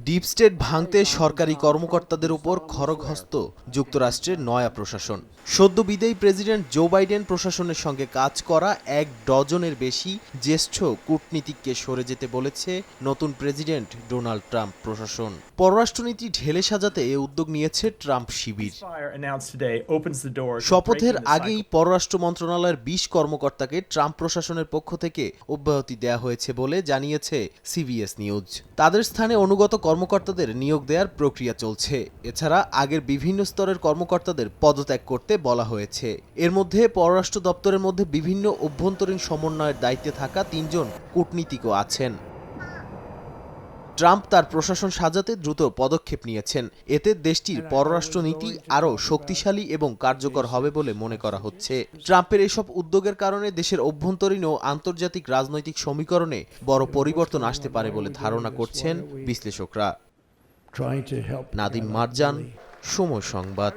Deep state ভাঙতে সরকারি কর্মকর্তাদের উপর খড়গহস্ত যুক্তরাষ্ট্রের নয়া প্রশাসন। সদ্য বিদায়ী প্রেসিডেন্ট জো বাইডেন প্রশাসনের সঙ্গে কাজ করা ১ ডজনের বেশি জ্যেষ্ঠ কূটনীতিককে সরে যেতে বলেছে নতুন প্রেসিডেন্ট ডোনাল্ড ট্রাম্প প্রশাসন। পররাষ্ট্রনীতি ঢেলে সাজাতে এ উদ্যোগ নিয়েছে ট্রাম্প শিবির। শপথের আগেই পররাষ্ট্র মন্ত্রণালয়ের ২০ কর্মকর্তাকে ট্রাম্প প্রশাসনের পক্ষ থেকে অব্যাহতি দেয়া হয়েছে বলে জানিয়েছে সিবিএস নিউজ। তাদের স্থানে অনুগত কর্মকর্তাদের নিয়োগ দেওয়ার প্রক্রিয়া চলছে। এছাড়া আগের বিভিন্ন স্তরের কর্মকর্তাদের পদত্যাগ করতে বলা হয়েছে। এর মধ্যে পররাষ্ট্র দপ্তরের মধ্যে বিভিন্ন অভ্যন্তরীণ সমন্বয়ের দায়িত্বে থাকা ৩ জন কূটনীতিকও আছেন। ট্রাম্প তার প্রশাসন সাজাতে দ্রুত পদক্ষেপ নিয়েছেন। এতে দেশটির পররাষ্ট্রনীতি আরও শক্তিশালী এবং কার্যকর হবে বলে মনে করা হচ্ছে। ট্রাম্পের এসব উদ্যোগের কারণে দেশের অভ্যন্তরীণ ও আন্তর্জাতিক রাজনৈতিক সমীকরণে বড় পরিবর্তন আসতে পারে বলে ধারণা করছেন বিশ্লেষকরা। নাদিম মারজান, সময় সংবাদ।